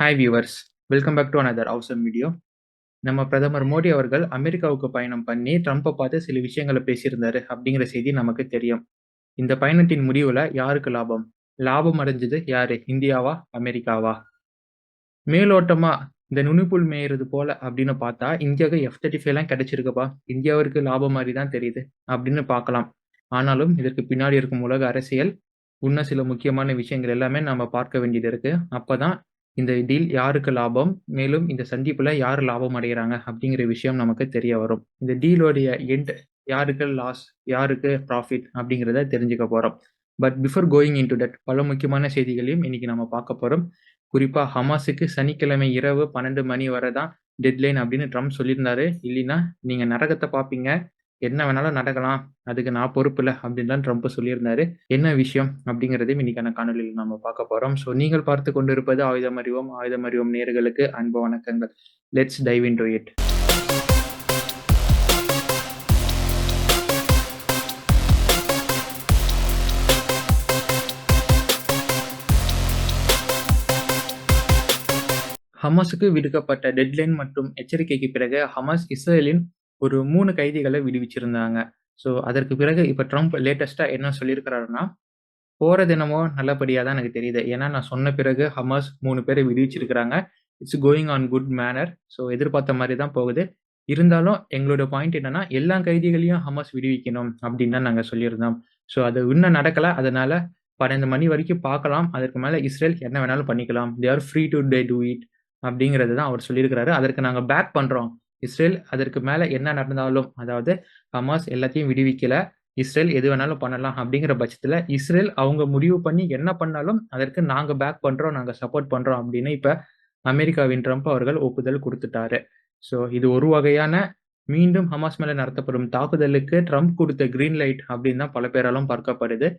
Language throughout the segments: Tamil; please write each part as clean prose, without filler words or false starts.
Hi viewers, welcome back to another awesome video. நம்ம பிரதமர் மோடி அவர்கள் அமெரிக்காவுக்கு பயணம் பண்ணி ட்ரம்ப்பை பார்த்து சில விஷயங்களை பேசியிருந்தாரு அப்படிங்கிற செய்தி நமக்கு தெரியும். இந்த பயணத்தின் முடிவுல யாருக்கு லாபம்? லாபம் அடைஞ்சது யாரு? இந்தியாவா? அமெரிக்காவா? மேலோட்டமா இந்த நுனிப்புல் மேயிறது போல அப்படின்னு பார்த்தா இந்தியாவுக்கு F-35 எல்லாம் கிடைச்சிருக்குப்பா. இந்தியாவிற்கு லாபம் மாதிரி தான் தெரியுது அப்படின்னு பார்க்கலாம். ஆனாலும் இதற்கு பின்னாடி இருக்கும் உலக அரசியல், இன்னும் சில முக்கியமான விஷயங்கள் எல்லாமே நம்ம பார்க்க வேண்டியது இருக்கு. அப்பதான் இந்த டீல் யாருக்கு லாபம், மேலும் இந்த சந்திப்புல யார் லாபம் அடைகிறாங்க அப்படிங்கிற விஷயம் நமக்கு தெரிய வரும். இந்த டீலோடைய எண்ட் யாருக்கு லாஸ், யாருக்கு ப்ராஃபிட் அப்படிங்கிறத தெரிஞ்சுக்க போறோம். But before going into that பல முக்கியமான செய்திகளையும் இன்னைக்கு நம்ம பார்க்க போறோம். குறிப்பா ஹமாஸுக்கு சனிக்கிழமை இரவு 12 மணி வரை தான் டெட்லைன் அப்படின்னு ட்ரம்ப் சொல்லியிருந்தாரு. இல்லைன்னா நீங்க நரகத்தை பார்ப்பீங்க, என்ன வேணாலும் நடக்கலாம், அதுக்கு நான் பொறுப்பு இல்லை அப்படின்லாம் ட்ரம்ப் சொல்லியிருந்தாரு. என்ன விஷயம் அப்படிங்கிறதையும் இன்னைக்கான காணொலியில் நம்ம பார்க்க போறோம். ஸோ நீங்கள் பார்த்து கொண்டிருப்பது ஆயுதம் அறிவோம் நேயர்களுக்கு அன்பு வணக்கங்கள். Let's dive into it. ஹமாஸுக்கு விடுக்கப்பட்ட டெட்லைன் மற்றும் எச்சரிக்கைக்கு பிறகு ஹமாஸ் இஸ்ரேலின் ஒரு 3 கைதிகளை விடுவிச்சிருந்தாங்க. ஸோ அதற்கு பிறகு இப்போ ட்ரம்ப் லேட்டஸ்டா என்ன சொல்லியிருக்கிறாருன்னா, போற தினமோ நல்லபடியா தான் எனக்கு தெரியுது. ஏன்னா நான் சொன்ன பிறகு ஹமாஸ் 3 பேரை விடுவிச்சிருக்கிறாங்க. It's going on good manner. So எதிர்பார்த்த மாதிரி தான் போகுது. இருந்தாலும் எங்களோட பாயிண்ட் என்னன்னா, எல்லா கைதிகளையும் ஹமாஸ் விடுவிக்கணும் அப்படின்னு தான் நாங்க சொல்லியிருந்தோம். ஸோ அது இன்னும் நடக்கல. அதனால 12 மணி வரைக்கும் பார்க்கலாம். அதற்கு மேல இஸ்ரேல் என்ன வேணாலும் பண்ணிக்கலாம். They are free to do it அப்படிங்கிறது தான் அவர் சொல்லியிருக்கிறாரு. அதற்கு நாங்க பேக் பண்றோம். இஸ்ரேல் அதற்கு மேல என்ன நடந்தாலும், அதாவது ஹமாஸ் எல்லாத்தையும் விடுவிக்கல, இஸ்ரேல் எது வேணாலும் பண்ணலாம் அப்படிங்கிற பட்சத்துல இஸ்ரேல் அவங்க முடிவு பண்ணி என்ன பண்ணாலும் அதற்கு நாங்க பேக் பண்றோம், நாங்க சப்போர்ட் பண்றோம் அப்படின்னு இப்ப அமெரிக்காவின் ட்ரம்ப் அவர்கள் ஒப்புதல் கொடுத்துட்டாரு. ஸோ இது ஒரு வகையான மீண்டும் ஹமாஸ் மேல நடத்தப்படும் தாக்குதலுக்கு ட்ரம்ப் கொடுத்த கிரீன் லைட் அப்படின்னு தான் பல பேராலும் பார்க்கப்படுது.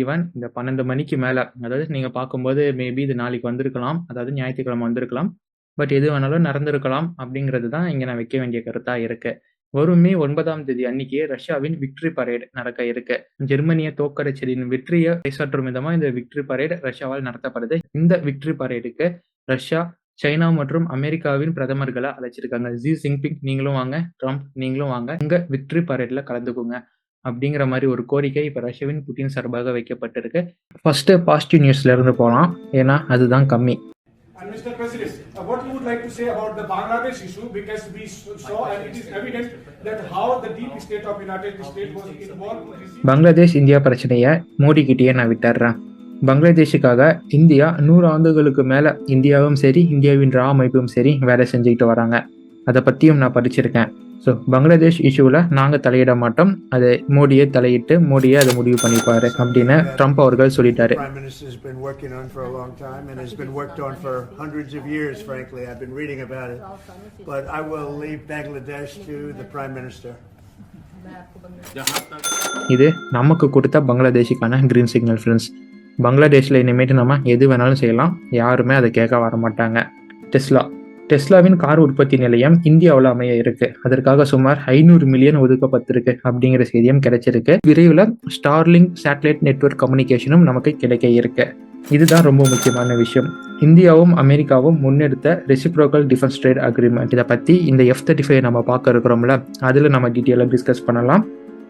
ஈவன் இந்த 12 மணிக்கு மேல, அதாவது நீங்க பார்க்கும்போது மேபி இது நாளைக்கு வந்திருக்கலாம், அதாவது ஞாயிற்றுக்கிழமை வந்திருக்கலாம். பட் எது வேணாலும் நடந்திருக்கலாம் அப்படிங்கிறது தான் இங்க நான் வைக்க வேண்டிய கருத்தா இருக்கு. வரும் மே 9ஆம் தேதி அன்னைக்கு ரஷ்யாவின் விக்டரி பரேட் நடக்க இருக்கு. ஜெர்மனியை தோற்கடிச்சதின் வெற்றியை பறைசாற்றும் விதமா இந்த விக்டரி பரேட் ரஷ்யாவால் நடத்தப்படுது. இந்த விக்டரி பரேடுக்கு ரஷ்யா, சைனா மற்றும் அமெரிக்காவின் பிரதமர்களை அழைச்சிருக்காங்க. ஜி ஜின்பிங் நீங்களும் வாங்க, ட்ரம்ப் நீங்களும் வாங்க, உங்க விக்டரி பரேட்ல கலந்துக்குங்க அப்படிங்கிற மாதிரி ஒரு கோரிக்கை இப்ப ரஷ்யாவின் புட்டின் சார்பாக வைக்கப்பட்டிருக்கு. ஃபர்ஸ்ட் பாசிட்டிவ் நியூஸ்ல இருந்து போலாம், ஏன்னா அதுதான் கம்மி. And Mr. President, what you would like to say about the Bangladesh issue, because we saw and it is evident that how the deep state of United States was involved. Bangladesh India பிரச்சனையை மோடி கிட்டேயே நான் விட்டுறேன். பங்களாதேஷுக்காக இந்தியா 100 ஆண்டுகளுக்கு மேல இந்தியாவும் சரி, இந்தியாவின் ரா அமைப்பும் சரி வேலை செஞ்சுக்கிட்டு வராங்க. அதை பத்தியும் நான் படிச்சிருக்கேன். ஸோ பங்களாதேஷ் இஷ்யூவில் நாங்கள் தலையிட மாட்டோம், அதை மோடியே தலையிட்டு மோடியே அதை முடிவு பண்ணிப்பாரு அப்படின்னு ட்ரம்ப் அவர்கள் சொல்லிட்டாரு. இது நமக்கு கொடுத்த பங்களாதேஷுக்கான கிரீன் சிக்னல் ஃப்ரெண்ட்ஸ். பங்களாதேஷில் இனிமேட்டு நம்ம எது வேணாலும் செய்யலாம், யாருமே அதை கேட்க வர மாட்டாங்க. டெஸ்லாவின் கார் உற்பத்தி நிலையம் இந்தியாவில் அமைய இருக்கு. அதற்காக சுமார் 500 மில்லியன் ஒதுக்கப்பட்டிருக்கு அப்படிங்கிற செய்தியும் கிடைச்சிருக்கு. விரைவில் ஸ்டார்லிங்க் சேட்டலைட் நெட்வொர்க் கம்யூனிகேஷனும் நமக்கு கிடைக்க இருக்கு. இதுதான் ரொம்ப முக்கியமான விஷயம். இந்தியாவும் அமெரிக்காவும் முன்னெடுத்த ரெசிப்ரோக்கல் டிஃபென்ஸ் ட்ரேட் அக்ரிமெண்ட், இதை பத்தி இந்த F-35 நம்ம பார்க்க இருக்கிறோம்ல, அதுல நம்ம டீட்டெயிலாக டிஸ்கஸ் பண்ணலாம்.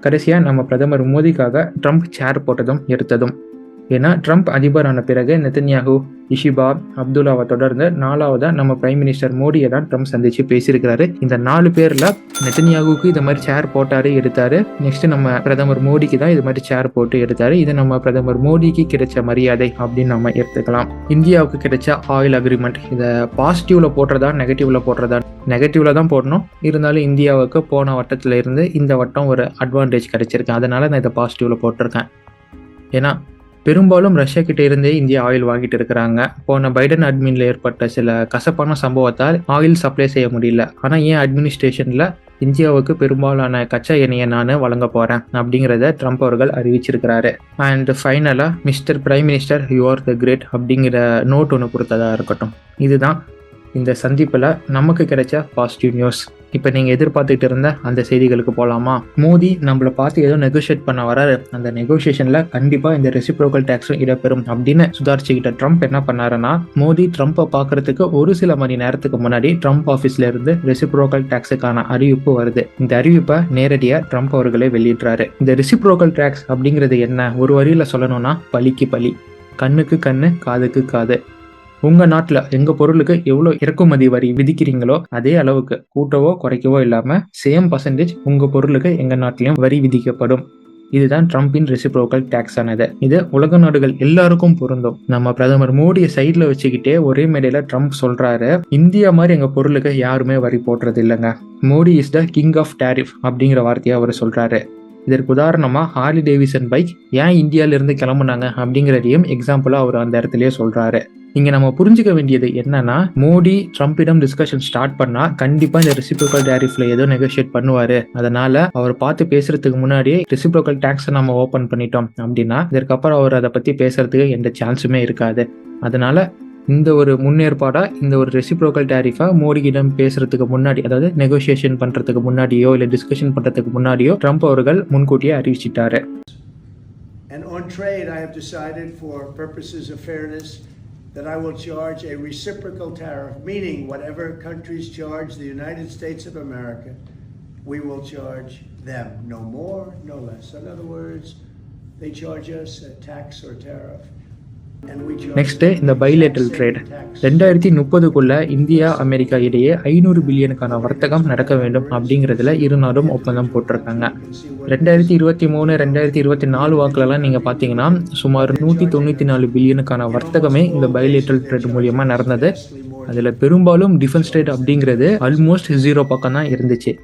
கடைசியா நம்ம பிரதமர் மோடிக்காக ட்ரம்ப் சேர் போட்டதும் எடுத்ததும். ஏன்னா ட்ரம்ப் அதிபரான பிறகு நெதன்யாகு, இஷிபா, அப்துல்லாவை தொடர்ந்து 4வதா நம்ம பிரைம் மினிஸ்டர் மோடியை தான் ட்ரம்ப் சந்திச்சு பேசியிருக்கிறாரு. இந்த 4 பேர்ல நெதன்யாகுக்கு இது மாதிரி சேர் போட்டாரு, எடுத்தாரு. நெக்ஸ்ட் நம்ம பிரதமர் மோடிக்கு தான் இது மாதிரி சேர் போட்டு எடுத்தாரு. இது நம்ம பிரதமர் மோடிக்கு கிடைச்ச மரியாதை அப்படின்னு நம்ம எடுத்துக்கலாம். இந்தியாவுக்கு கிடைச்ச ஆயில் அக்ரிமெண்ட், இதை பாசிட்டிவ்ல போடுறதா நெகட்டிவ்ல போடுறதா? நெகட்டிவ்ல தான் போடணும். இருந்தாலும் இந்தியாவுக்கு போன வட்டத்துல இருந்து இந்த வட்டம் ஒரு அட்வான்டேஜ் கிடைச்சிருக்கு. அதனால நான் இதை பாசிட்டிவ்ல போட்டிருக்கேன். ஏன்னா பெரும்பாலும் ரஷ்யா கிட்ட இருந்தே இந்தியா ஆயில் வாங்கிட்டு இருக்கிறாங்க. போன பைடன் அட்மின்ல ஏற்பட்ட சில கசப்பான சம்பவத்தால் ஆயில் சப்ளை செய்ய முடியல. ஆனா ஏன் அட்மினிஸ்ட்ரேஷன்ல இந்தியாவுக்கு பெரும்பாலான கச்சா எண்ணெயை நான் வழங்க போறேன் அப்படிங்கிறத ட்ரம்ப் அவர்கள் அறிவிச்சிருக்கிறாரு. அண்ட் ஃபைனலா mister prime minister you are the great அப்படிங்கிற நோட் ஒன்று கொடுத்ததா இருக்கட்டும். இதுதான் இந்த சந்திப்புல நமக்கு கிடைச்ச பாசிட்டிவ் நியூஸ். இப்போ நீங்கள் எதிர்பார்த்துட்டு இருந்த அந்த செய்திகளுக்கு போகலாமா? மோடி நம்மளை பார்த்து ஏதோ நெகோஷியேட் பண்ண வராரு, அந்த நெகோசியேஷனில் கண்டிப்பாக இந்த ரெசிப்ரோக்கல் டேக்ஸும் இடம்பெறும் அப்படின்னு சுதாரிச்சுக்கிட்ட ட்ரம்ப் என்ன பண்ணாருன்னா, மோடி ட்ரம்ப்பை பார்க்கறதுக்கு ஒரு சில மணி நேரத்துக்கு முன்னாடி ட்ரம்ப் ஆஃபீஸ்ல இருந்து ரெசிப்ரோக்கல் டேக்ஸுக்கான அறிவிப்பு வருது. இந்த அறிவிப்பை நேரடியாக ட்ரம்ப் அவர்களே வெளியிடுறாரு. இந்த ரெசிப்ரோக்கல் டேக்ஸ் அப்படிங்கிறது என்ன? ஒரு வரியில் சொல்லணும்னா பலிக்கு பலி, கண்ணுக்கு கண்ணு, காதுக்கு காது. உங்கள் நாட்டில் எங்கள் பொருளுக்கு எவ்வளோ இறக்குமதி வரி விதிக்கிறீங்களோ அதே அளவுக்கு கூட்டவோ குறைக்கவோ இல்லாமல் சேம் பர்சன்டேஜ் உங்கள் பொருளுக்கு எங்கள் நாட்டிலையும் வரி விதிக்கப்படும். இதுதான் ட்ரம்பின் ரெசிப்ரோக்கல் டேக்ஸ் ஆனது. இது உலக நாடுகள் எல்லாருக்கும் பொருந்தும். நம்ம பிரதமர் மோடியை சைடில் வச்சுக்கிட்டே ஒரே மேடையில ட்ரம்ப் சொல்றாரு, இந்தியா மாதிரி எங்கள் பொருளுக்கு யாருமே வரி போடுறது இல்லைங்க. Modi is the king of tariff அப்படிங்கிற வார்த்தையை அவர் சொல்றாரு. இதற்கு உதாரணமாக ஹார்லி டேவிசன் பைக் ஏன் இந்தியாவிலிருந்து கிளம்புனாங்க அப்படிங்கிறதையும் எக்ஸாம்பிளாக அவர் அந்த இடத்துலயே சொல்றாரு. இங்க நம்ம புரிஞ்சுக்க வேண்டியது என்னன்னா, மோடி ட்ரம்பிடம் டிஸ்கஷன் ஸ்டார்ட் பண்ணா கண்டிப்பா இந்த ரெசிப்ரோக்கல் டேரிஃப்ல ஏதோ நெகோஷியேட் பண்ணுவாரு. அதனால அவர் பார்த்து பேசுறதுக்கு முன்னாடியே ரெசிப்ரோக்கல் டேக்ஸை நம்ம ஓபன் பண்ணிட்டோம் அப்படின்னா இதற்கப்புறம் அவர் அதை பத்தி பேசுறதுக்கு எந்த சான்ஸுமே இருக்காது. அதனால இந்த ஒரு முன்னேற்பாடா இந்த ஒரு ரெசிப்ரோக்கல் டேரிஃபா மோடியிடம் பேசுறதுக்கு முன்னாடி, அதாவது நெகோசியேஷன் பண்றதுக்கு முன்னாடியோ இல்ல டிஸ்கஷன் பண்றதுக்கு முன்னாடியோ ட்ரம்ப் அவர்கள் முன்கூட்டியே அறிவிச்சிட்டாரு. And on trade, I have decided for purposes of fairness that I will charge a reciprocal tariff, meaning whatever countries charge the United States of America, we will charge them. No more, no less. In other words, they charge us a tax or tariff. Next இந்த பைலேட்டரல் ட்ரேட் 2030க்குள்ள இந்தியா அமெரிக்கா இடையே 500 பில்லியனுக்கான வர்த்தகம் நடக்க வேண்டும் அப்படிங்கிறதுல இரு நாடும் ஒப்பந்தம் போட்டிருக்காங்க. 2023 2024 வாக்குலலாம் நீங்க பாத்தீங்கன்னா சுமார் 194 பில்லியனுக்கான வர்த்தகமே இந்த பைலேட்டரல் ட்ரேட் மூலியமா நடந்தது. அதுல பெரும்பாலும் டிஃபென்ஸ் ட்ரேட் அப்படிங்கிறது ஆல்மோஸ்ட் 0 பக்கம் தான் இருந்துச்சு.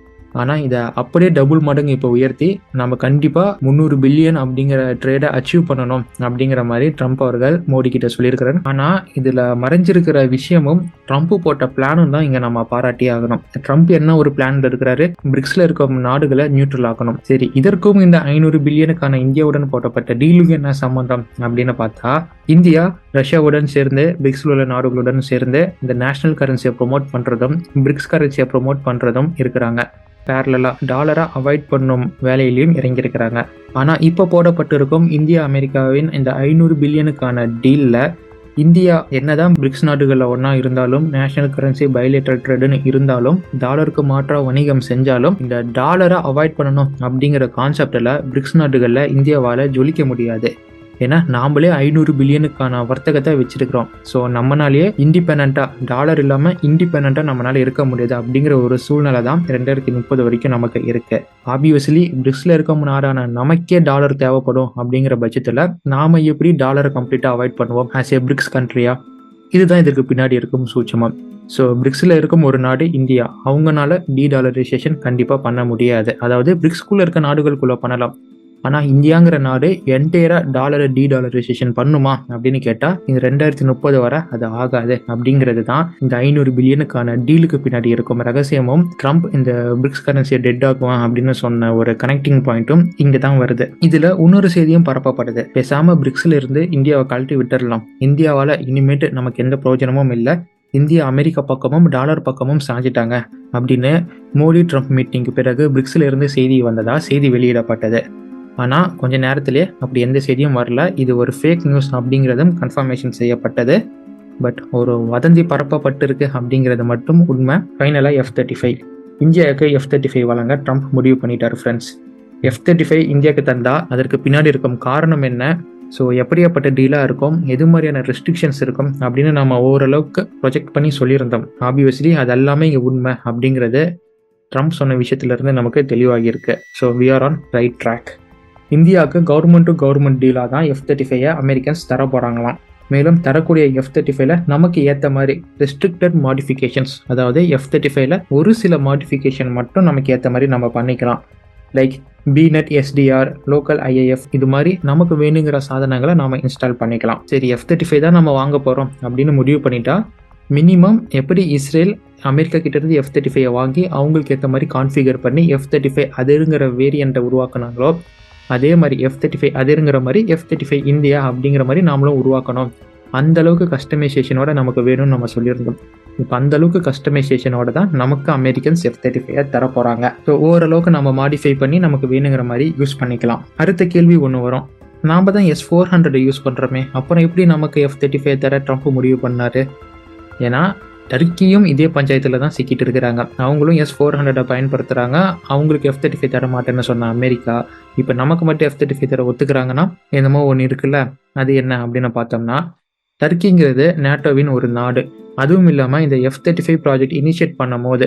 ஆனால் இதை அப்படியே டபுள் மடங்கு இப்போ உயர்த்தி நம்ம கண்டிப்பாக 300 பில்லியன் அப்படிங்கிற ட்ரேடை அச்சீவ் பண்ணணும் அப்படிங்கிற மாதிரி ட்ரம்ப் அவர்கள் மோடி கிட்ட சொல்லியிருக்கிறாரு. ஆனால் இதில் மறைஞ்சிருக்கிற விஷயமும் ட்ரம்ப் போட்ட பிளானும் தான் இங்கே நம்ம பாராட்டியே ஆகணும். ட்ரம்ப் என்ன ஒரு பிளான்ல இருக்கிறாரு, பிரிக்ஸ்ல இருக்க நாடுகளை நியூட்ரல் ஆக்கணும். சரி, இதற்கும் இந்த 500 பில்லியனுக்கான இந்தியாவுடன் போட்டப்பட்ட டீலுக்கு என்ன சம்பந்தம் அப்படின்னு பார்த்தா, இந்தியா ரஷ்யாவுடன் சேர்ந்து பிரிக்ஸ்ல உள்ள நாடுகளுடன் சேர்ந்து இந்த நேஷனல் கரன்சியை ப்ரொமோட் பண்றதும் பிரிக்ஸ் கரன்சியை ப்ரொமோட் பண்றதும் இருக்கிறாங்க. பேரலா டாலரை அவாய்ட் பண்ணும் வேலையிலையும் இறங்கியிருக்கிறாங்க. ஆனால் இப்போ போடப்பட்டிருக்கும் இந்தியா அமெரிக்காவின் இந்த 500 பில்லியனுக்கான டீலில் இந்தியா என்னதான் பிரிக்ஸ் நாடுகளில் ஒன்றா இருந்தாலும், நேஷனல் கரன்சி பைலேட்டரல் ட்ரேடுன்னு இருந்தாலும், டாலருக்கு மாற்றாக வணிகம் செஞ்சாலும் இந்த டாலரை அவாய்ட் பண்ணணும் அப்படிங்கிற கான்செப்டில் பிரிக்ஸ் நாடுகளில் இந்தியாவால் ஜொலிக்க முடியாது. ஏன்னா நாமளே 500 பில்லியனுக்கான வர்த்தகத்தை வச்சிருக்கிறோம். ஸோ நம்மளாலேயே இண்டிபெண்டா, டாலர் இல்லாமல் இண்டிபெண்டா நம்மளால இருக்க முடியாது அப்படிங்கிற ஒரு சூழ்நிலை தான் 2030 வரைக்கும் நமக்கு இருக்கு. ஆப்வியஸ்லி பிரிக்ஸ்ல இருக்க நாடான நமக்கே டாலர் தேவைப்படும் அப்படிங்கிற பட்சத்தில் நாம எப்படி டாலரை கம்ப்ளீட்டாக அவாய்ட் பண்ணுவோம் ஆஸ் ஏ பிரிக்ஸ் கண்ட்ரியா? இதுதான் இதற்கு பின்னாடி இருக்கும் சூட்சமம். ஸோ பிரிக்ஸில் இருக்கும் ஒரு நாடு இந்தியா, அவங்களால டீடாலரைசேஷன் கண்டிப்பாக பண்ண முடியாது. அதாவது பிரிக்ஸ்குள்ளே இருக்க நாடுகளுக்குள்ளே பண்ணலாம். ஆனால் இந்தியாங்கிற நாடு என்டையராக டாலரை டீடாலரைசேஷன் பண்ணுமா அப்படின்னு கேட்டால் இந்த 2030 வரை அது ஆகாது. அப்படிங்கிறது தான் இந்த 500 பில்லியனுக்கான டீலுக்கு பின்னாடி இருக்கும் ரகசியமும் ட்ரம்ப் இந்த பிரிக்ஸ் கரன்சியை டெட் ஆக்குவான் அப்படின்னு சொன்ன ஒரு கனெக்டிங் பாயிண்ட்டும் இங்கே தான் வருது. இதில் இன்னொரு செய்தியும் பரப்பப்படுது. பேசாமல் பிரிக்ஸில் இருந்து இந்தியாவை கழட்டி விட்டுடலாம், இந்தியாவால் இனிமேட்டு நமக்கு எந்த பிரயோஜனமும் இல்லை, இந்தியா அமெரிக்கா பக்கமும் டாலர் பக்கமும் சாஞ்சிட்டாங்க அப்படின்னு மோடி ட்ரம்ப் மீட்டிங்க்கு பிறகு பிரிக்ஸில் இருந்து செய்தி வந்ததா செய்தி வெளியிடப்பட்டது. ஆனால் கொஞ்ச நேரத்திலே அப்படி எந்த செய்தியும் வரல. இது ஒரு ஃபேக் நியூஸ் அப்படிங்கிறதும் கன்ஃபர்மேஷன் செய்யப்பட்டது. பட் ஒரு வதந்தி பரப்பப்பட்டிருக்கு அப்படிங்கிறது மட்டும் உண்மை. ஃபைனலாக F-35 இந்தியாவுக்கு F-35 வழங்க ட்ரம்ப் முடிவு பண்ணிட்டார் ஃப்ரெண்ட்ஸ். F-35 இந்தியாவுக்கு தந்தா அதற்கு பின்னாடி இருக்கும் காரணம் என்ன, ஸோ எப்படியாப்பட்ட டீலாக இருக்கும், எது மாதிரியான ரெஸ்ட்ரிக்ஷன்ஸ் இருக்கும் அப்படின்னு நம்ம ஓரளவுக்கு ப்ரொஜெக்ட் பண்ணி சொல்லியிருந்தோம். ஆப்வியஸ்லி அது எல்லாமே இங்கே உண்மை அப்படிங்கிறது ட்ரம்ப் சொன்ன விஷயத்துலேருந்து நமக்கு தெளிவாகியிருக்கு. So we are on right track. இந்தியாவுக்கு கவர்மெண்ட் டு கவர்மெண்ட் டீலாக தான் F-35 அமெரிக்கன்ஸ் தர போகிறாங்களாம். மேலும் தரக்கூடிய F-35 நமக்கு ஏற்ற மாதிரி ரெஸ்ட்ரிக்டட் மாடிஃபிகேஷன்ஸ், அதாவது F-35 ஒரு சில மாடிஃபிகேஷன் மட்டும் நமக்கு ஏற்ற மாதிரி நம்ம பண்ணிக்கலாம். Like BNet SDR, local IAF, இது மாதிரி நமக்கு வேணுங்கிற சாதனங்களை நாம் இன்ஸ்டால் பண்ணிக்கலாம். சரி, F-35 தான் நம்ம வாங்க போகிறோம் அப்படின்னு முடிவு பண்ணிட்டா மினிமம் எப்படி இஸ்ரேல் அமெரிக்கா கிட்டேருந்து F-35 வாங்கி அவங்களுக்கு ஏற்ற மாதிரி கான்ஃபிகர் பண்ணி F-35 அதுங்கிற வேரியண்ட்டை உருவாக்குனாங்களோ அதே மாதிரி F-35 அதுங்கிற மாதிரி F-35 இந்தியா அப்படிங்கிற மாதிரி நாமளும் உருவாக்கணும். அந்த அளவுக்கு கஸ்டமைசேஷனோட நமக்கு வேணும்னு நம்ம சொல்லியிருந்தோம். இப்போ அந்த அளவுக்கு கஸ்டமைசேஷனோட தான் நமக்கு அமெரிக்கன்ஸ் F-35 தர போகிறாங்க. ஸோ ஓரளவுக்கு நம்ம மாடிஃபை பண்ணி நமக்கு வேணுங்கிற மாதிரி யூஸ் பண்ணிக்கலாம். அடுத்த கேள்வி ஒன்று வரும், நாம் தான் S-400 யூஸ் பண்ணுறோமே, அப்புறம் எப்படி நமக்கு F-35 தர ட்ரம்ப் முடிவு பண்ணார்? ஏன்னா டர்க்கியும் இதே பஞ்சாயத்தில் தான் சிக்கிட்டு இருக்கிறாங்க. அவங்களும் S-400 பயன்படுத்துகிறாங்க. அவங்களுக்கு F-35 தர மாட்டேன்னு சொன்ன அமெரிக்கா இப்போ நமக்கு மட்டும் F-35 தர ஒத்துக்கிறாங்கன்னா என்னமோ ஒன்று இருக்குல்ல. அது என்ன அப்படின்னு பார்த்தோம்னா, டர்க்கிங்கிறது நேட்டோவின் ஒரு நாடு. அதுவும் இல்லாமல் இந்த F-35 ப்ராஜெக்ட் இனிஷியேட் பண்ணும் போது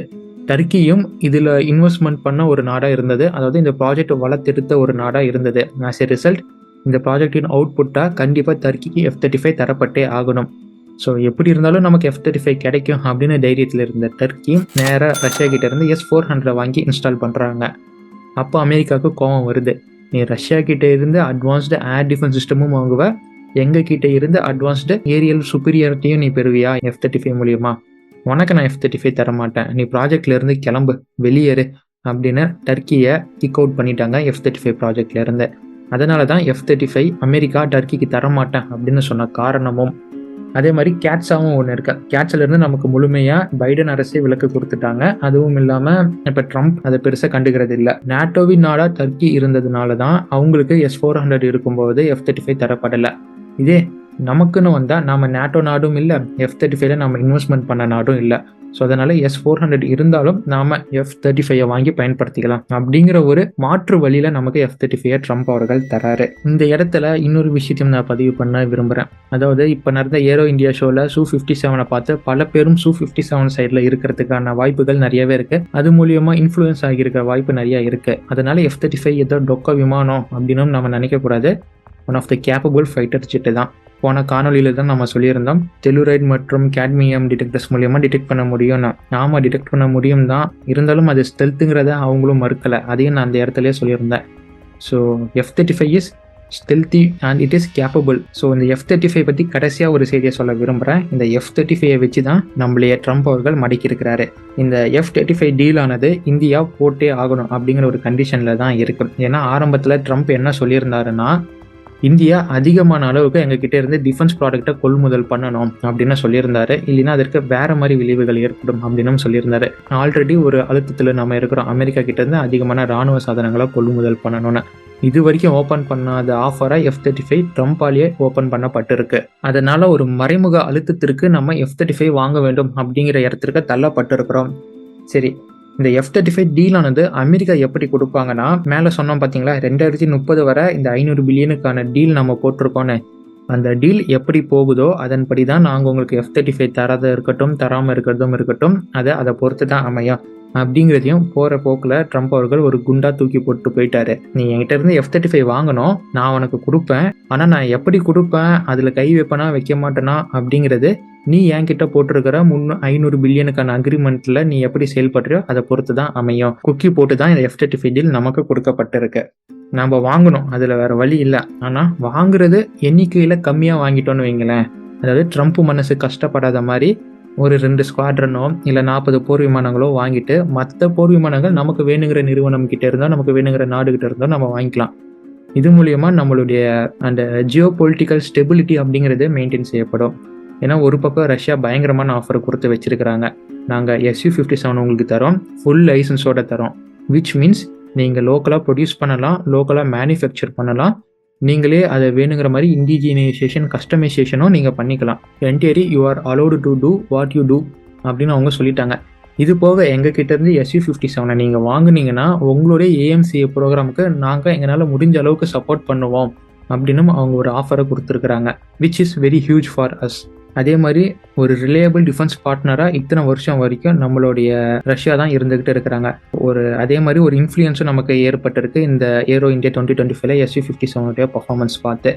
டர்க்கியும் இதில் இன்வெஸ்ட்மெண்ட் பண்ண ஒரு நாடாக இருந்தது. அதாவது இந்த ப்ராஜெக்ட் வளர்த்தெடுத்த ஒரு நாடாக இருந்தது. ஆஸ் எ ரிசல்ட் இந்த ப்ராஜெக்டின் அவுட்புட்டாக கண்டிப்பாக டர்க்கிக்கு F-35 தரப்பட்டே ஆகணும். ஸோ எப்படி இருந்தாலும் நமக்கு F-35 கிடைக்கும் அப்படின்னு தைரியத்தில் இருந்த டர்க்கி நேராக ரஷ்யா கிட்ட இருந்து S-400 வாங்கி இன்ஸ்டால் பண்ணுறாங்க. அப்போ அமெரிக்காவுக்கு கோபம் வருது, நீ ரஷ்யா கிட்ட இருந்து அட்வான்ஸ்டு ஏர் டிஃபென்ஸ் சிஸ்டமும் வாங்குவ, எங்கள் கிட்ட இருந்து அட்வான்ஸ்டு ஏரியல் சுப்பீரியாரிட்டியும் நீ பெறுவியா F-35 மூலியமா? உனக்கு நான் F-35 தரமாட்டேன், நீ ப்ராஜெக்ட்ல இருந்து கிளம்பு, வெளியேறு அப்படின்னு டர்க்கியை கிக் அவுட் பண்ணிட்டாங்க F-35 ப்ராஜெக்ட்ல இருந்து. அதனால தான் F-35 அமெரிக்கா டர்க்கிக்கு தரமாட்டேன் அப்படின்னு சொன்ன காரணமும். அதே மாதிரி கேட்ஸாவும் ஒன்று இருக்கு. கேட்ஸ்லேருந்து நமக்கு முழுமையாக பைடன் அரசே விலக்கு கொடுத்துட்டாங்க. அதுவும் இல்லாமல் இப்போ ட்ரம்ப் அதை பெருசாக கண்டுக்கிறது இல்லை. நேட்டோவின் நாடாக டர்க்கி இருந்ததுனால தான் அவங்களுக்கு S-400 இருக்கும்போது F-35 தரப்படலை. இதே நமக்குன்னு வந்தால் நம்ம நேட்டோ நாடும் இல்லை, F-35 நம்ம இன்வெஸ்ட்மெண்ட் பண்ண நாடும் இல்லை. ஸோ அதனால் S-400 இருந்தாலும் நாம் F-35 வாங்கி பயன்படுத்திக்கலாம் அப்படிங்கிற ஒரு மாற்று வழியில் நமக்கு F-35 ட்ரம்ப் அவர்கள் தராரு. இந்த இடத்துல இன்னொரு விஷயத்தையும் நான் பதிவு பண்ண விரும்புகிறேன். அதாவது இப்போ நடந்த ஏரோ இந்தியா ஷோவில் Su-57 பார்த்து பல பேரும் Su-57 சைடில் இருக்கிறதுக்கான வாய்ப்புகள் நிறையவே இருக்குது. அது மூலியமாக இன்ஃப்ளூயன்ஸ் ஆகியிருக்கிற வாய்ப்பு நிறையா இருக்குது. அதனால் F-35 ஏதோ டொக்க விமானம் அப்படின்னு நம்ம நினைக்கக்கூடாது. One of the capable fighter jet தான். போன காணொலியில் தான் நம்ம சொல்லியிருந்தோம், டெலுரைட் மற்றும் கேட்மியம் டிடெக்டர்ஸ் மூலியமாக டிடெக்ட் பண்ண முடியும்னா. நாம டிடெக்ட் பண்ண முடியும் தான், இருந்தாலும் அது ஸ்டெல்த்துங்கிறத அவங்களும் மறுக்கலை. அதையும் நான் அந்த இடத்துலேயே சொல்லியிருந்தேன். So F-35 is stealthy and it is capable. So இந்த F-35 பற்றி கடைசியாக ஒரு செய்தியை சொல்ல விரும்புகிறேன். இந்த F-35 வச்சு தான் நம்மளைய ட்ரம்ப் அவர்கள் மடக்கியிருக்கிறாரு. இந்த F-35 டீல் ஆனது இந்தியா போட்டே ஆகணும் அப்படிங்கிற ஒரு கண்டிஷனில் தான் இருக்கு. ஏன்னா ஆரம்பத்தில் ட்ரம்ப் என்ன சொல்லியிருந்தாருன்னா, இந்தியா அதிகமான அளவுக்கு எங்ககிட்ட இருந்து டிஃபென்ஸ் ப்ராடக்டை கொள்முதல் பண்ணணும் அப்படின்னு சொல்லியிருந்தாரு. இல்லைன்னா அதற்கு வேற மாதிரி விளைவுகள் ஏற்படும் அப்படின்னு சொல்லியிருந்தாரு. ஆல்ரெடி ஒரு அழுத்தத்தில் நம்ம இருக்கிறோம், அமெரிக்கா கிட்ட இருந்து அதிகமான ராணுவ சாதனங்களை கொள்முதல் பண்ணணும்னு. இது வரைக்கும் ஓப்பன் பண்ணாத ஆஃபரை F-35 ட்ரம்பாலேயே ஓப்பன் பண்ணப்பட்டிருக்கு. அதனால ஒரு மறைமுக அழுத்தத்திற்கு நம்ம F-35 வாங்க வேண்டும் அப்படிங்கிற இடத்திற்கு தள்ளப்பட்டிருக்கிறோம். சரி, இந்த F-35 டீல் ஆனது அமெரிக்கா எப்படி கொடுப்பாங்கன்னா, மேலே சொன்னோம் பார்த்தீங்களா 2030 வரை இந்த 500 பில்லியனுக்கான டீல் நம்ம போட்டிருக்கோன்னு. அந்த டீல் எப்படி போகுதோ அதன்படி தான் நாங்கள் உங்களுக்கு F-35 தரது இருக்கட்டும், தராமல் இருக்கிறதும் இருக்கட்டும், அதை பொறுத்து தான் அமையும் அப்படிங்கிறதையும் போகிற போக்கில் ட்ரம்ப் அவர்கள் ஒரு குண்டா தூக்கி போட்டு போயிட்டாரு. நீ என்கிட்ட இருந்து F-35 வாங்கணும், நான் உனக்கு கொடுப்பேன், ஆனால் நான் எப்படி கொடுப்பேன், அதில் கை வைப்பேனா வைக்க மாட்டேனா அப்படிங்கிறது நீ என்கிட்ட போட்டிருக்கிற 500 பில்லியனுக்கான அக்ரிமெண்ட்ல நீ எப்படி செயல்படுறியோ அதை பொறுத்து தான் அமையும். குக்கி போட்டு தான் இந்த F-35 டீல் நமக்கு கொடுக்கப்பட்டிருக்கு. நம்ம வாங்கணும், அதில் வேற வழி இல்லை. ஆனால் வாங்குறது எண்ணிக்கையில் கம்மியாக வாங்கிட்டோன்னு வைங்களேன், அதாவது ட்ரம்ப் மனசு கஷ்டப்படாத மாதிரி ஒரு 2 ஸ்குவாட்ரனோ இல்லை 40 போர் விமானங்களோ வாங்கிட்டு மற்ற போர் விமானங்கள் நமக்கு வேணுங்கிற நிறுவனம் கிட்ட இருந்தோ நமக்கு வேணுங்கிற நாடுகிட்ட இருந்தோ நம்ம வாங்கிக்கலாம். இது மூலியமா நம்மளுடைய அந்த ஜியோ பொலிட்டிக்கல் ஸ்டெபிலிட்டி அப்படிங்கிறது மெயின்டைன் செய்யப்படும். ஏன்னா ஒரு பக்கம் ரஷ்யா பயங்கரமான ஆஃபர் கொடுத்து வச்சிருக்கிறாங்க, நாங்கள் Su-57 உங்களுக்கு தரோம், ஃபுல் லைசன்ஸோட தரோம். விச் மீன்ஸ் நீங்கள் லோக்கலாக ப்ரொடியூஸ் பண்ணலாம், லோக்கலாக மேனுஃபேக்சர் பண்ணலாம், நீங்களே அதை வேணுங்கிற மாதிரி இண்டிஜினைசேஷன் கஸ்டமைசேஷனும் நீங்கள் பண்ணிக்கலாம். Entirely you are allowed to do what you do அப்படின்னு அவங்க சொல்லிட்டாங்க. இது போக எங்ககிட்ட இருந்து Su-57 நீங்கள் வாங்குனீங்கன்னா உங்களுடைய AMCA ப்ரோக்ராமுக்கு நாங்கள் எங்களால் முடிஞ்ச அளவுக்கு சப்போர்ட் பண்ணுவோம் அப்படின்னு அவங்க ஒரு ஆஃபரை கொடுத்துருக்குறாங்க. Which is very huge for us. அதே மாதிரி ஒரு ரிலையபிள் டிஃபென்ஸ் பார்ட்னராக இத்தனை வருஷம் வரைக்கும் நம்மளுடைய ரஷ்யா தான் இருந்துகிட்டு இருக்கிறாங்க. அதே மாதிரி ஒரு இன்ஃப்ளூயன்ஸும் நமக்கு ஏற்பட்டிருக்கு இந்த ஏரோ இந்தியா 2025 Su-57 பர்ஃபார்மன்ஸ் பார்த்து.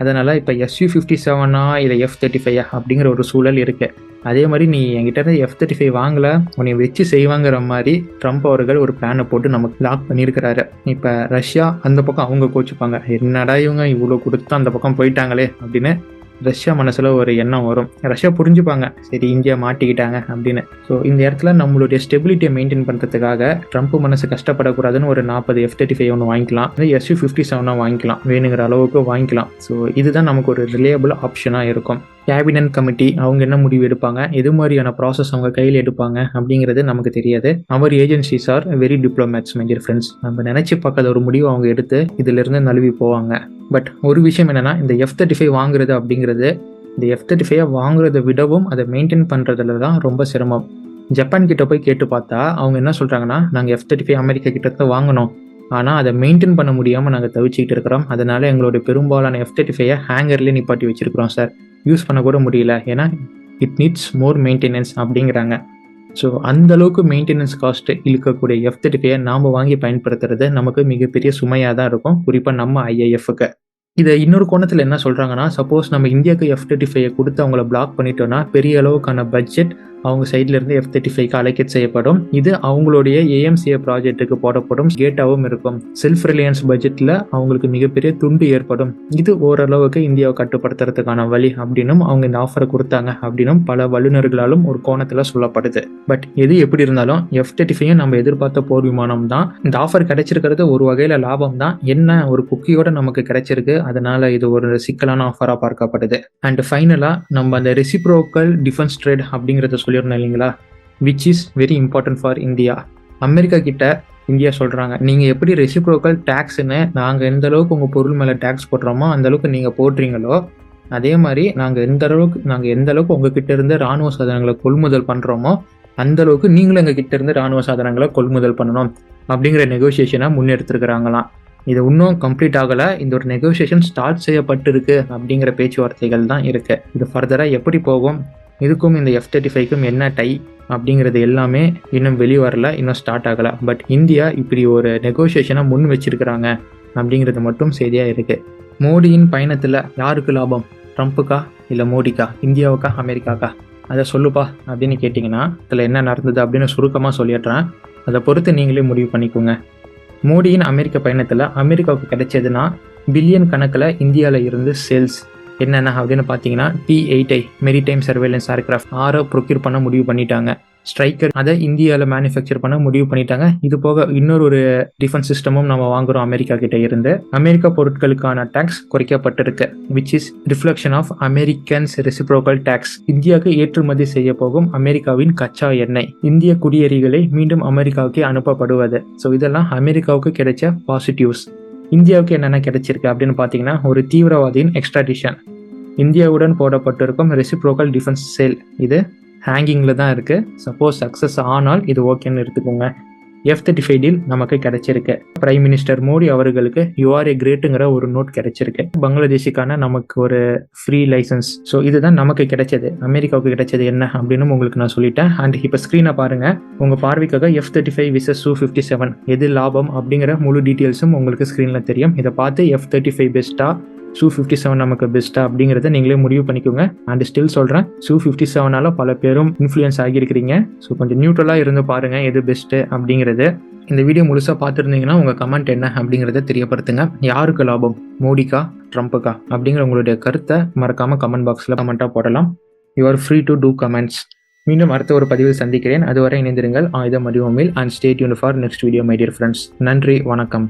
அதனால் இப்போ Su-57 இல்லை F-35 அப்படிங்கிற ஒரு சூழல் இருக்குது. அதே மாதிரி நீ என்கிட்ட இருந்து F-35 வாங்கலை, உன்னை வச்சு செய்வாங்கிற மாதிரி ட்ரம்ப் அவர்கள் ஒரு பிளானை போட்டு நமக்கு லாக் பண்ணியிருக்கிறாரு. இப்போ ரஷ்யா அந்த பக்கம் அவங்க கோச்சுப்பாங்க, என்னடா இவங்க இவ்வளோ கொடுத்து அந்த பக்கம் போயிட்டாங்களே அப்படின்னு ரஷ்யா மனசுல ஒரு எண்ணம் வரும். ரஷ்யா புரிஞ்சுப்பாங்க, சரி இந்தியா மாட்டிக்கிட்டாங்க அப்படின்னு. ஸோ இந்த இடத்துல நம்மளுடைய ஸ்டெபிலிட்டியை மெயின்டைன் பண்ணுறதுக்காக ட்ரம்ப் மனசு கஷ்டப்படக்கூடாதுன்னு ஒரு 40 F-35 ஒன்று வாங்கிக்கலாம், Su-57 வாங்கிக்கலாம், வேணுங்கிற அளவுக்கு வாங்கிக்கலாம். ஸோ இதுதான் நமக்கு ஒரு ரிலையபிள் ஆப்ஷனாக இருக்கும். கேபினட் கமிட்டி அவங்க என்ன முடிவு எடுப்பாங்க, எது மாதிரியான ப்ராசஸ் அவங்க கையில் எடுப்பாங்க அப்படிங்கிறது நமக்கு தெரியாது. அவர் agencies are very diplomats my dear friends. நம்ம நினச்சி பார்க்காத ஒரு முடிவு அவங்க எடுத்து இதிலிருந்து நழுவி போவாங்க. பட் ஒரு விஷயம் என்னென்னா, இந்த F-35 வாங்குறது அப்படிங்கிறது இந்த F-35 வாங்குறதை விடவும் அதை மெயின்டைன் பண்ணுறதுல தான் ரொம்ப சிரமம். ஜப்பான் கிட்ட போய் கேட்டு பார்த்தா அவங்க என்ன சொல்கிறாங்கன்னா, நாங்கள் F-35 அமெரிக்கா கிட்ட தான் வாங்கினோம், ஆனால் அதை மெயின்டைன் பண்ண முடியாமல் நாங்கள் தவிச்சிக்கிட்டு இருக்கிறோம். அதனால எங்களுடைய பெரும்பாலான F-35 ஹேங்கர்லேயே நிப்பாட்டி வச்சிருக்கிறோம் சார், யூஸ் பண்ண கூட முடியல, ஏன்னா இட் நீட்ஸ் மோர் மெயின்டெனன்ஸ் அப்படிங்கிறாங்க. ஸோ அந்தளவுக்கு மெயின்டெனன்ஸ் காஸ்ட்டு இழுக்கக்கூடிய F-35 நாம் வாங்கி பயன்படுத்துறது நமக்கு மிகப்பெரிய சுமையாக தான் இருக்கும், குறிப்பாக நம்ம IIF-க்கு. இதை இன்னொரு கோணத்தில் என்ன சொல்கிறாங்கன்னா, சப்போஸ் நம்ம இந்தியாவுக்கு F-35 கொடுத்து அவங்கள பிளாக் பண்ணிட்டோன்னா பெரிய அளவுக்கான பட்ஜெட் அவங்க சைட்லேருந்து F-35க்கு அலோகேட் செய்யப்படும். இது அவங்களுடைய AMCA ப்ராஜெக்ட்டுக்கு போடப்படும் கேட்டாகவும் இருக்கும். செல்ஃப் ரிலையன்ஸ் பட்ஜெட்டில் அவங்களுக்கு மிகப்பெரிய துண்டு ஏற்படும். இது ஓரளவுக்கு இந்தியாவை கட்டுப்படுத்துறதுக்கான வழி அப்படின்னும் அவங்க இந்த ஆஃபரை கொடுத்தாங்க அப்படின்னும் பல வல்லுநர்களாலும் ஒரு கோணத்தில் சொல்லப்படுது. பட் எது எப்படி இருந்தாலும் F-35 நம்ம எதிர்பார்த்த போர் விமானம் தான். இந்த ஆஃபர் கிடைச்சிருக்கிறது ஒரு வகையில் லாபம் தான். என்ன ஒரு குக்கியோட நமக்கு கிடைச்சிருக்கு, அதனால இது ஒரு சிக்கலான ஆஃபராக பார்க்கப்படுது. அண்ட் ஃபைனலாக நம்ம அந்த ரெசிப்ரோக்கல் டிஃபென்ஸ் ட்ரேட் அப்படிங்கிறத சொல்லியிருந்தோம் இல்லைங்களா, which is very important for India. America கிட்ட இந்தியா சொல்கிறாங்க, நீங்கள் எப்படி ரெசிப்ரோக்கல் டேக்ஸ்ன்னு நாங்கள் எந்த அளவுக்கு உங்கள் பொருள் மேலே டேக்ஸ் போடுறோமோ அந்த அளவுக்கு நீங்கள் போடுறீங்களோ, அதே மாதிரி நாங்கள் எந்த அளவுக்கு உங்ககிட்ட இருந்து இராணுவ சாதனங்களை கொள்முதல் பண்ணுறோமோ அந்த அளவுக்கு நீங்களும் எங்கள் கிட்ட இருந்து இராணுவ சாதனங்களை கொள்முதல் பண்ணணும் அப்படிங்கிற நெகோசியேஷனை முன்னெடுத்துருக்கிறாங்களாம். இது இன்னும் கம்ப்ளீட் ஆகலை, இந்த ஒரு நெகோசியேஷன் ஸ்டார்ட் செய்யப்பட்டிருக்கு அப்படிங்கிற பேச்சுவார்த்தைகள் தான் இருக்குது. இது ஃபர்தராக எப்படி போகும், இதுக்கும் இந்த F-35க்கும் என்ன டை அப்படிங்கிறது எல்லாமே இன்னும் வெளியே வரல, இன்னும் ஸ்டார்ட் ஆகலை. பட் இந்தியா இப்படி ஒரு நெகோசியேஷனை முன் வச்சிருக்கிறாங்க அப்படிங்கிறது மட்டும் செய்தியாக இருக்குது. மோடியின் பயணத்தில் யாருக்கு லாபம், ட்ரம்ப்புக்கா இல்லை மோடிக்கா, இந்தியாவுக்கா அமெரிக்காக்கா, அதை சொல்லுப்பா அப்படின்னு கேட்டிங்கன்னா அதில் என்ன நடந்தது அப்படின்னு சுருக்கமாக சொல்லிடுறேன். அதை பொறுத்து நீங்களே முடிவு பண்ணிக்கோங்க. மோடியின் அமெரிக்க பயணத்தில் அமெரிக்காவுக்கு கிடைச்சதுன்னா பில்லியன் கணக்கில் இந்தியாவில் இருந்து சேல்ஸ் என்னென்ன அப்படின்னு பார்த்தீங்கன்னா, T-8I maritime surveillance aircraft 6 procure பண்ண முடிவு பண்ணிட்டாங்க. ஸ்ட்ரைக்கர் அதை இந்தியாவில் மேனுஃபேக்சர் பண்ண முடிவு பண்ணிட்டாங்க. இது போக இன்னொரு டிஃபென்ஸ் சிஸ்டமும் நம்ம வாங்குறோம் அமெரிக்கா கிட்ட இருந்து. அமெரிக்கா பொருட்களுக்கான டேக்ஸ் குறைக்கப்பட்டிருக்கு, which is reflection of Americans reciprocal tax. இந்தியாவுக்கு ஏற்றுமதி செய்ய போகும் அமெரிக்காவின் கச்சா எண்ணெய், இந்திய குடியேறிகளை மீண்டும் அமெரிக்காவுக்கு அனுப்பப்படுவது. ஸோ இதெல்லாம் அமெரிக்காவுக்கு கிடைச்ச பாசிட்டிவ்ஸ். இந்தியாவுக்கு என்னென்ன கிடைச்சிருக்கு அப்படின்னு பார்த்தீங்கன்னா, ஒரு தீவிரவாதியின் எக்ஸ்ட்ராடிஷன், இந்தியாவுடன் போடப்பட்டிருக்கும் ரெசிப்ரோக்கல் டிஃபென்ஸ் சேல், இது ஹேங்கிங்கில் தான் இருக்குது. சப்போஸ் சக்ஸஸ் ஆனால் இது ஓகேன்னு எடுத்துக்கோங்க. F-35 டீல் நமக்கு கிடைச்சிருக்கு. பிரைம் மினிஸ்டர் மோடி அவர்களுக்கு URA கிரேட்டுங்கிற ஒரு நோட் கிடைச்சிருக்கு. பங்களாதேஷுக்கான நமக்கு ஒரு ஃப்ரீ லைசன்ஸ். ஸோ இதுதான் நமக்கு கிடைச்சது. அமெரிக்காவுக்கு கிடைச்சது என்ன அப்படின்னு உங்களுக்கு நான் சொல்லிட்டேன். அண்ட் இப்போ ஸ்க்ரீனை பாருங்கள், உங்கள் பார்வைக்காக F-35 விசஸ் Su-57 எது லாபம் அப்படிங்கிற முழு டீட்டெயில்ஸும் உங்களுக்கு ஸ்க்ரீனில் தெரியும். இதை பார்த்து F-35 பெஸ்ட்டா Su-57 நமக்கு பெஸ்ட்டா அப்படிங்கிறத நீங்களே முடிவு பண்ணிக்கோங்க. அண்ட் ஸ்டில் சொல்கிறேன், Su-57 பல பேரும் இன்ஃப்ளூயன்ஸ் ஆகியிருக்கிறீங்க. ஸோ கொஞ்சம் நியூட்ரலாக இருந்து பாருங்கள் எது பெஸ்ட்டு அப்படிங்கிறது. இந்த வீடியோ முழுசாக பார்த்துருந்தீங்கன்னா உங்கள் கமெண்ட் என்ன அப்படிங்கிறத தெரியப்படுத்துங்க. யாருக்கு லாபம், மோடிக்கா ட்ரம்ப்புக்கா அப்படிங்கிற உங்களுடைய கருத்தை மறக்காமல் கமெண்ட் பாக்ஸில் கமெண்ட்டாக போடலாம். You are free to do comments. மீண்டும் அடுத்த ஒரு பதிவில் சந்திக்கிறேன். அதுவரை இணைந்திருங்கள் ஆயுதம் வடிவமில் and stay tuned for next video my dear friends. நன்றி, வணக்கம்.